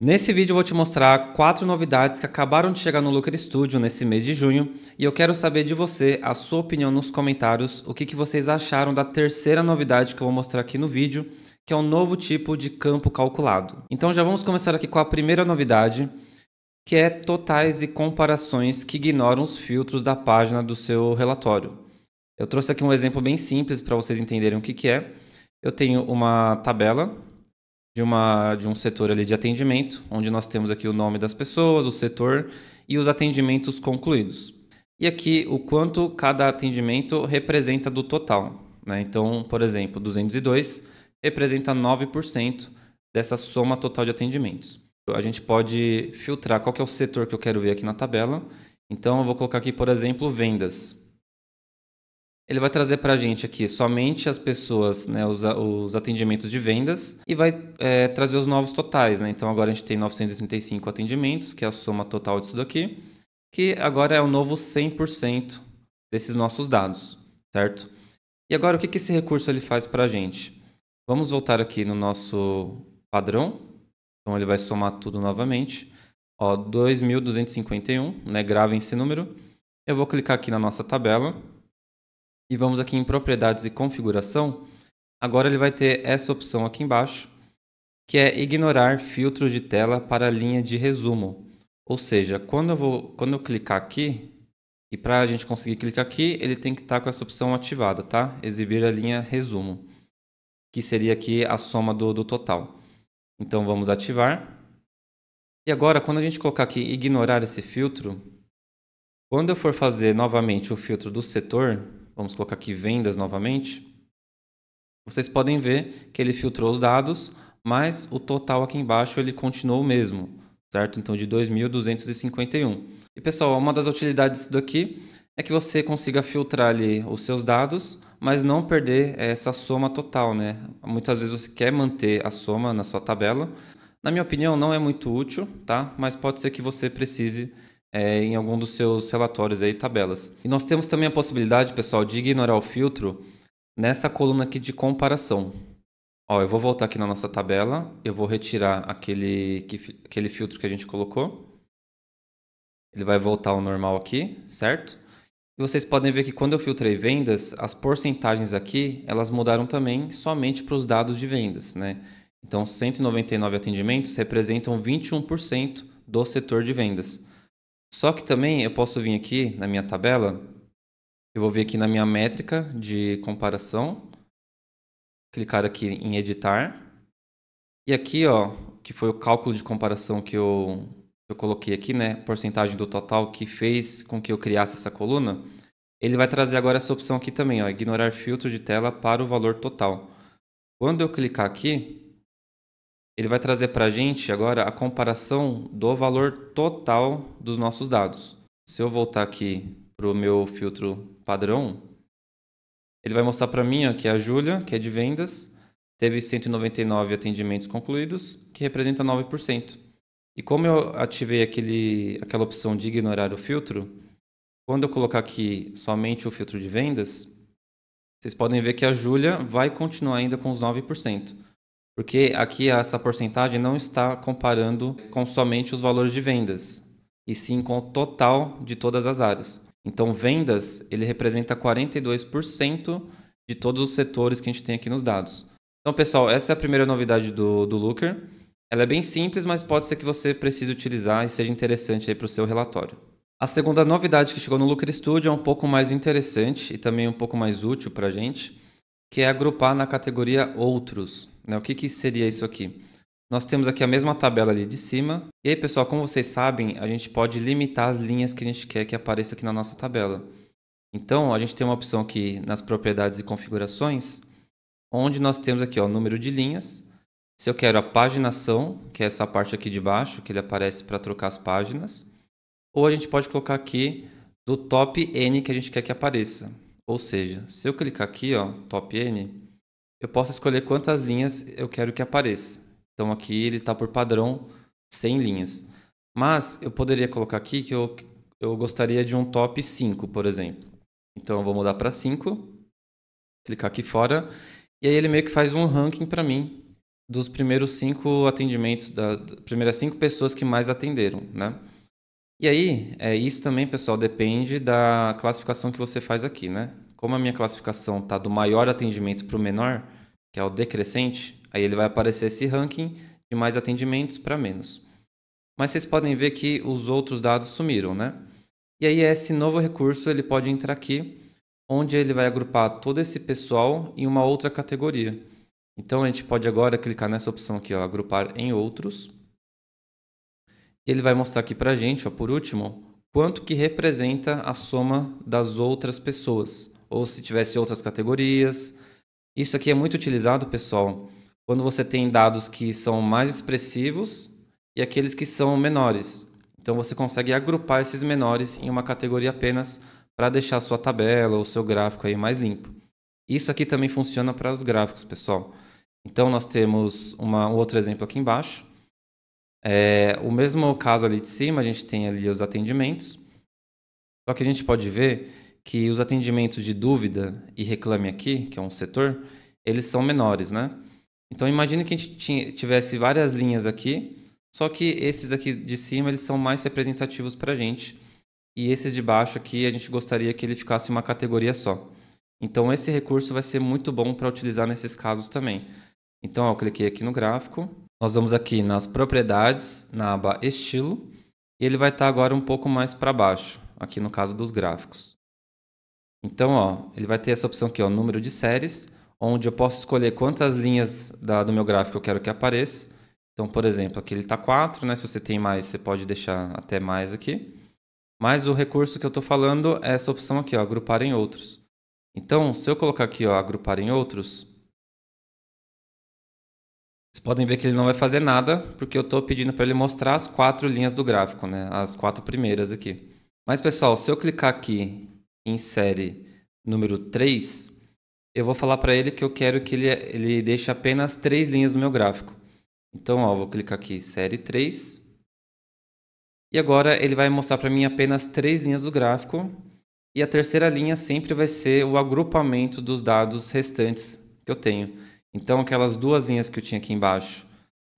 Nesse vídeo eu vou te mostrar 4 novidades que acabaram de chegar no Looker Studio nesse mês de junho e eu quero saber de você a sua opinião nos comentários, o que vocês acharam da terceira novidade que eu vou mostrar aqui no vídeo, que é um novo tipo de campo calculado. Então já vamos começar aqui com a primeira novidade, que é totais e comparações que ignoram os filtros da página do seu relatório. Eu trouxe aqui um exemplo bem simples para vocês entenderem o que é. Eu tenho uma tabela de um setor ali de atendimento, onde nós temos aqui o nome das pessoas, o setor e os atendimentos concluídos. E aqui o quanto cada atendimento representa do total, né? Então, por exemplo, 202 representa 9% dessa soma total de atendimentos. A gente pode filtrar qual que é o setor que eu quero ver aqui na tabela. Então, eu vou colocar aqui, por exemplo, vendas. Ele vai trazer para a gente aqui somente as pessoas, né, os atendimentos de vendas e vai trazer os novos totais, né? Então agora a gente tem 935 atendimentos, que é a soma total disso daqui, que agora é o novo 100% desses nossos dados, certo? E agora o que esse recurso ele faz para a gente? Vamos voltar aqui no nosso padrão. Então ele vai somar tudo novamente. Ó, 2.251, né? Grava esse número. Eu vou clicar aqui na nossa tabela. E vamos aqui em propriedades e configuração. Agora ele vai ter essa opção aqui embaixo, que é ignorar filtros de tela para a linha de resumo. Ou seja, quando eu clicar aqui, e para a gente conseguir clicar aqui, ele tem que estar com essa opção ativada, tá? Exibir a linha resumo, que seria aqui a soma do total. Então vamos ativar. E agora, quando a gente colocar aqui ignorar esse filtro, quando eu for fazer novamente o filtro do setor, vamos colocar aqui vendas novamente, vocês podem ver que ele filtrou os dados, mas o total aqui embaixo ele continuou o mesmo, certo? Então de 2.251. E pessoal, uma das utilidades disso daqui é que você consiga filtrar ali os seus dados, mas não perder essa soma total, né? Muitas vezes você quer manter a soma na sua tabela. Na minha opinião, não é muito útil, tá? Mas pode ser que você precise em algum dos seus relatórios aí, tabelas. E nós temos também a possibilidade, pessoal, de ignorar o filtro nessa coluna aqui de comparação. Ó, eu vou voltar aqui na nossa tabela, eu vou retirar aquele filtro que a gente colocou. Ele vai voltar ao normal aqui, certo? E vocês podem ver que quando eu filtrei vendas, as porcentagens aqui, elas mudaram também somente para os dados de vendas, né? Então, 199 atendimentos representam 21% do setor de vendas. Só que também eu posso vir aqui na minha tabela, eu vou vir aqui na minha métrica de comparação, clicar aqui em editar. E aqui, ó, que foi o cálculo de comparação que eu coloquei aqui, né? Porcentagem do total que fez com que eu criasse essa coluna. Ele vai trazer agora essa opção aqui também, ó, ignorar filtro de tela para o valor total. Quando eu clicar aqui, ele vai trazer para a gente agora a comparação do valor total dos nossos dados. Se eu voltar aqui para o meu filtro padrão, ele vai mostrar para mim ó, que a Júlia, que é de vendas, teve 199 atendimentos concluídos, que representa 9%. E como eu ativei aquela opção de ignorar o filtro, quando eu colocar aqui somente o filtro de vendas, vocês podem ver que a Júlia vai continuar ainda com os 9%. Porque aqui essa porcentagem não está comparando com somente os valores de vendas, e sim com o total de todas as áreas. Então, vendas, ele representa 42% de todos os setores que a gente tem aqui nos dados. Então, pessoal, essa é a primeira novidade do Looker. Ela é bem simples, mas pode ser que você precise utilizar e seja interessante para o seu relatório. A segunda novidade que chegou no Looker Studio é um pouco mais interessante e também um pouco mais útil para a gente, que é agrupar na categoria Outros. Né? O que seria isso aqui? Nós temos aqui a mesma tabela ali de cima. E aí, pessoal, como vocês sabem, a gente pode limitar as linhas que a gente quer que apareça aqui na nossa tabela. Então, a gente tem uma opção aqui nas propriedades e configurações, onde nós temos aqui o número de linhas. Se eu quero a paginação, que é essa parte aqui de baixo, que ele aparece para trocar as páginas. Ou a gente pode colocar aqui do top N que a gente quer que apareça. Ou seja, se eu clicar aqui, ó, top N, eu posso escolher quantas linhas eu quero que apareça. Então aqui ele está por padrão 100 linhas. Mas eu poderia colocar aqui que eu gostaria de um top 5, por exemplo. Então eu vou mudar para 5, clicar aqui fora, e aí ele meio que faz um ranking para mim dos primeiros 5 atendimentos, das primeiras 5 pessoas que mais atenderam, né? E aí, isso também, pessoal, depende da classificação que você faz aqui, né? Como a minha classificação tá do maior atendimento para o menor, que é o decrescente, aí ele vai aparecer esse ranking de mais atendimentos para menos. Mas vocês podem ver que os outros dados sumiram, né? E aí esse novo recurso ele pode entrar aqui, onde ele vai agrupar todo esse pessoal em uma outra categoria. Então a gente pode agora clicar nessa opção aqui, ó, agrupar em outros. Ele vai mostrar aqui para a gente, ó, por último, quanto que representa a soma das outras pessoas, ou se tivesse outras categorias. Isso aqui é muito utilizado, pessoal, quando você tem dados que são mais expressivos e aqueles que são menores. Então você consegue agrupar esses menores em uma categoria apenas para deixar a sua tabela ou seu gráfico aí mais limpo. Isso aqui também funciona para os gráficos, pessoal. Então nós temos um outro exemplo aqui embaixo. O mesmo caso ali de cima, a gente tem ali os atendimentos. Só que a gente pode ver que os atendimentos de dúvida e reclame aqui, que é um setor, eles são menores, né? Então imagine que a gente tivesse várias linhas aqui, só que esses aqui de cima eles são mais representativos para a gente. E esses de baixo aqui a gente gostaria que ele ficasse em uma categoria só. Então esse recurso vai ser muito bom para utilizar nesses casos também. Então eu cliquei aqui no gráfico. Nós vamos aqui nas propriedades, na aba estilo, e ele vai estar agora um pouco mais para baixo, aqui no caso dos gráficos. Então, ó, ele vai ter essa opção aqui, ó, número de séries, onde eu posso escolher quantas linhas do meu gráfico eu quero que apareça. Então, por exemplo, aqui ele está 4, né? Se você tem mais, você pode deixar até mais aqui. Mas o recurso que eu estou falando é essa opção aqui, ó, agrupar em outros. Então, se eu colocar aqui, ó, agrupar em outros, vocês podem ver que ele não vai fazer nada, porque eu estou pedindo para ele mostrar as 4 linhas do gráfico, né? As 4 primeiras aqui. Mas, pessoal, se eu clicar aqui em série número 3, eu vou falar para ele que eu quero que ele deixe apenas 3 linhas no meu gráfico. Então, ó, vou clicar aqui, série 3. E agora ele vai mostrar para mim apenas 3 linhas do gráfico. E a terceira linha sempre vai ser o agrupamento dos dados restantes que eu tenho. Então, aquelas 2 linhas que eu tinha aqui embaixo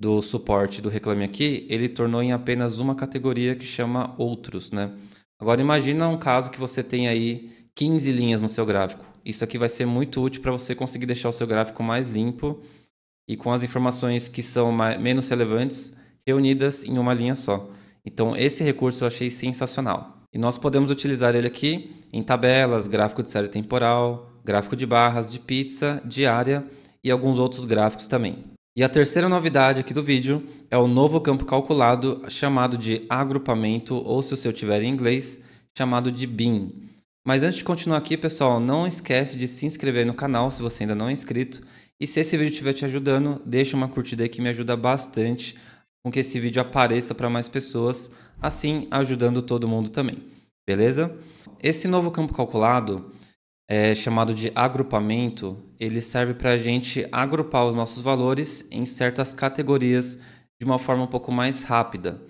do suporte do Reclame Aqui, ele tornou em apenas uma categoria que chama Outros, né? Agora, imagina um caso que você tem aí 15 linhas no seu gráfico. Isso aqui vai ser muito útil para você conseguir deixar o seu gráfico mais limpo e com as informações que são menos relevantes reunidas em uma linha só. Então, esse recurso eu achei sensacional. E nós podemos utilizar ele aqui em tabelas, gráfico de série temporal, gráfico de barras, de pizza, diária e alguns outros gráficos também. E a terceira novidade aqui do vídeo é o novo campo calculado chamado de agrupamento, ou se o seu tiver em inglês, chamado de bin. Mas antes de continuar aqui, pessoal, não esquece de se inscrever no canal se você ainda não é inscrito. E se esse vídeo estiver te ajudando, deixa uma curtida aí que me ajuda bastante com que esse vídeo apareça para mais pessoas, assim ajudando todo mundo também, beleza? Esse novo campo calculado, chamado de agrupamento, ele serve para a gente agrupar os nossos valores em certas categorias de uma forma um pouco mais rápida.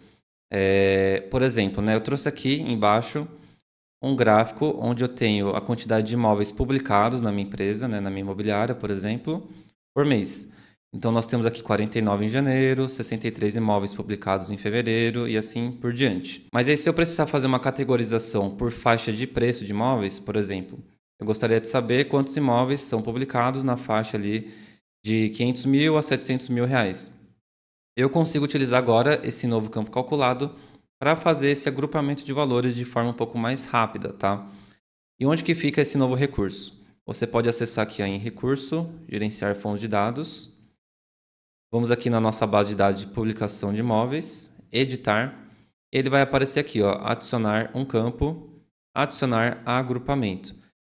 Por exemplo, né, eu trouxe aqui embaixo um gráfico onde eu tenho a quantidade de imóveis publicados na minha empresa, né, na minha imobiliária, por exemplo, por mês. Então, nós temos aqui 49 em janeiro, 63 imóveis publicados em fevereiro e assim por diante. Mas aí, se eu precisar fazer uma categorização por faixa de preço de imóveis, por exemplo, eu gostaria de saber quantos imóveis são publicados na faixa ali de 500 mil a 700 mil reais. Eu consigo utilizar agora esse novo campo calculado para fazer esse agrupamento de valores de forma um pouco mais rápida, tá? E onde que fica esse novo recurso? Você pode acessar aqui em Recurso, Gerenciar Fontes de Dados. Vamos aqui na nossa base de dados de publicação de imóveis, Editar. Ele vai aparecer aqui, ó, adicionar um campo, adicionar agrupamento.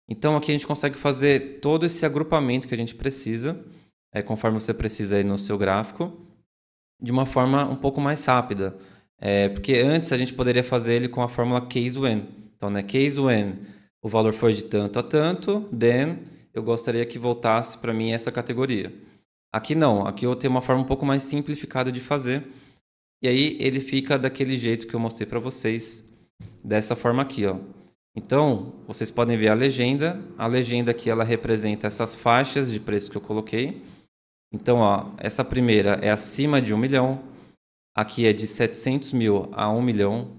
Então aqui a gente consegue fazer todo esse agrupamento que a gente precisa, conforme você precisa aí no seu gráfico, de uma forma um pouco mais rápida. Porque antes a gente poderia fazer ele com a fórmula case when. Então, né, case when o valor foi de tanto a tanto, then eu gostaria que voltasse para mim essa categoria. Aqui não, aqui eu tenho uma forma um pouco mais simplificada de fazer. E aí ele fica daquele jeito que eu mostrei para vocês, dessa forma aqui, ó. Então, vocês podem ver a legenda. A legenda aqui ela representa essas faixas de preço que eu coloquei. Então, ó, essa primeira é acima de 1 milhão, aqui é de 700 mil a 1 milhão,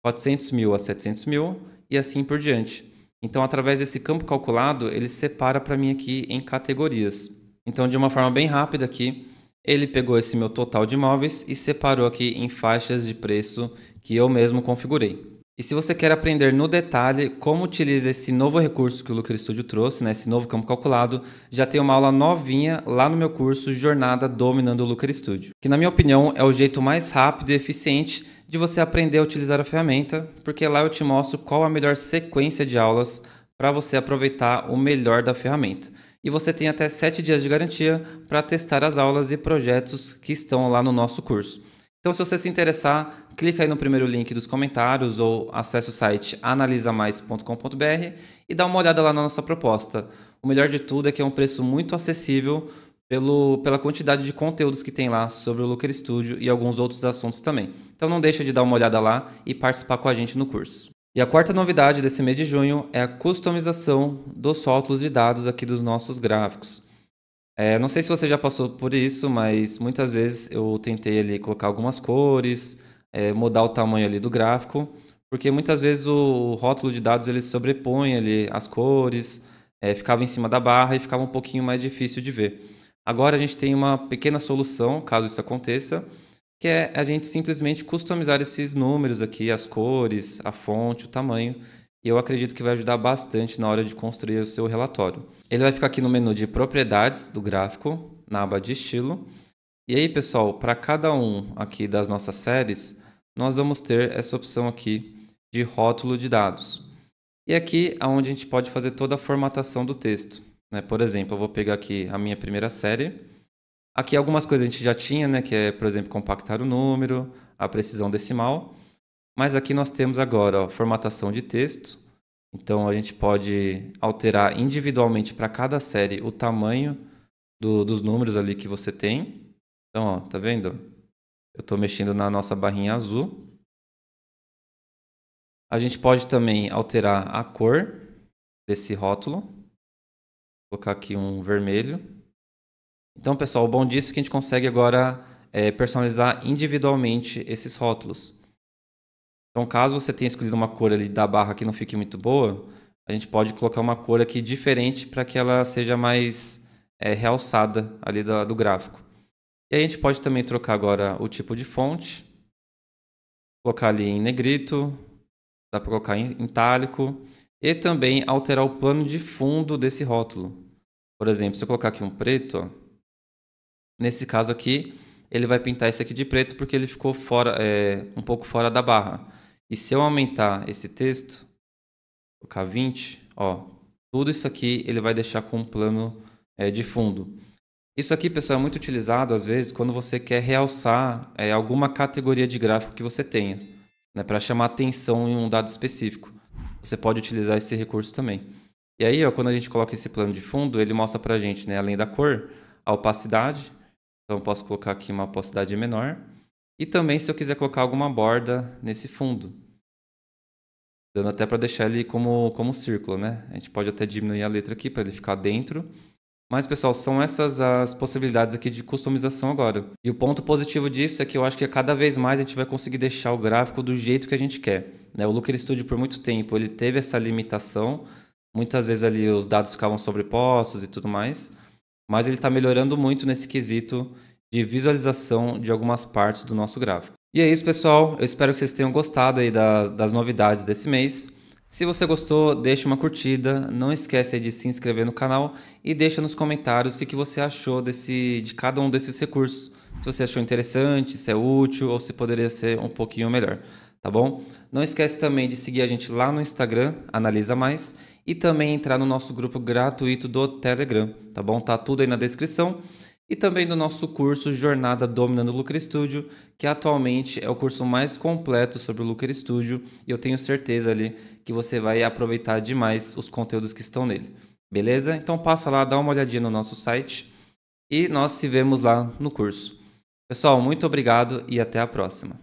400 mil a 700 mil e assim por diante. Então, através desse campo calculado, ele separa para mim aqui em categorias. Então, de uma forma bem rápida aqui, ele pegou esse meu total de imóveis e separou aqui em faixas de preço que eu mesmo configurei. E se você quer aprender no detalhe como utiliza esse novo recurso que o Looker Studio trouxe, né, esse novo campo calculado, já tem uma aula novinha lá no meu curso Jornada Dominando o Looker Studio, que na minha opinião é o jeito mais rápido e eficiente de você aprender a utilizar a ferramenta, porque lá eu te mostro qual a melhor sequência de aulas para você aproveitar o melhor da ferramenta. E você tem até 7 dias de garantia para testar as aulas e projetos que estão lá no nosso curso. Então, se você se interessar, clica aí no primeiro link dos comentários ou acesse o site analisamais.com.br e dá uma olhada lá na nossa proposta. O melhor de tudo é que é um preço muito acessível pela quantidade de conteúdos que tem lá sobre o Looker Studio e alguns outros assuntos também. Então, não deixa de dar uma olhada lá e participar com a gente no curso. E a quarta novidade desse mês de junho é a customização dos rótulos de dados aqui dos nossos gráficos. Não sei se você já passou por isso, mas muitas vezes eu tentei ali colocar algumas cores, mudar o tamanho ali do gráfico, porque muitas vezes o rótulo de dados ele sobrepõe ali as cores, ficava em cima da barra e ficava um pouquinho mais difícil de ver. Agora a gente tem uma pequena solução, caso isso aconteça, que é a gente simplesmente customizar esses números aqui, as cores, a fonte, o tamanho, e eu acredito que vai ajudar bastante na hora de construir o seu relatório. Ele vai ficar aqui no menu de propriedades do gráfico, na aba de estilo. E aí, pessoal, para cada um aqui das nossas séries, nós vamos ter essa opção aqui de rótulo de dados. E aqui é onde a gente pode fazer toda a formatação do texto, né? Por exemplo, eu vou pegar aqui a minha primeira série. Aqui algumas coisas a gente já tinha, né? Que é, por exemplo, compactar o número, a precisão decimal. Mas aqui nós temos agora, ó, formatação de texto. Então a gente pode alterar individualmente para cada série o tamanho dos números ali que você tem. Então, ó, tá vendo? Eu estou mexendo na nossa barrinha azul. A gente pode também alterar a cor desse rótulo. Vou colocar aqui um vermelho. Então, pessoal, o bom disso é que a gente consegue agora personalizar individualmente esses rótulos. Então, caso você tenha escolhido uma cor ali da barra que não fique muito boa, a gente pode colocar uma cor aqui diferente para que ela seja mais realçada ali do gráfico. E a gente pode também trocar agora o tipo de fonte, colocar ali em negrito, dá para colocar em itálico e também alterar o plano de fundo desse rótulo. Por exemplo, se eu colocar aqui um preto, ó, nesse caso aqui, ele vai pintar esse aqui de preto porque ele ficou fora, um pouco fora da barra. E se eu aumentar esse texto, colocar 20, ó, tudo isso aqui ele vai deixar com um plano de fundo. Isso aqui, pessoal, é muito utilizado às vezes quando você quer realçar alguma categoria de gráfico que você tenha, né, para chamar atenção em um dado específico. Você pode utilizar esse recurso também. E aí, ó, quando a gente coloca esse plano de fundo, ele mostra para a gente, né, além da cor, a opacidade. Então, eu posso colocar aqui uma opacidade menor. E também se eu quiser colocar alguma borda nesse fundo. Dando até para deixar ele como círculo, né? A gente pode até diminuir a letra aqui para ele ficar dentro. Mas, pessoal, são essas as possibilidades aqui de customização agora. E o ponto positivo disso é que eu acho que cada vez mais a gente vai conseguir deixar o gráfico do jeito que a gente quer, né? O Looker Studio, por muito tempo, ele teve essa limitação. Muitas vezes ali os dados ficavam sobrepostos e tudo mais. Mas ele está melhorando muito nesse quesito de visualização de algumas partes do nosso gráfico. E é isso, pessoal. Eu espero que vocês tenham gostado aí das novidades desse mês. Se você gostou, deixa uma curtida, não esquece aí de se inscrever no canal e deixa nos comentários o que você achou de cada um desses recursos. Se você achou interessante, se é útil ou se poderia ser um pouquinho melhor, tá bom? Não esquece também de seguir a gente lá no Instagram, Analisa Mais, e também entrar no nosso grupo gratuito do Telegram, tá bom? Tá tudo aí na descrição. E também do nosso curso Jornada Dominando o Looker Studio, que atualmente é o curso mais completo sobre o Looker Studio e eu tenho certeza ali que você vai aproveitar demais os conteúdos que estão nele. Beleza? Então passa lá, dá uma olhadinha no nosso site e nós se vemos lá no curso. Pessoal, muito obrigado e até a próxima.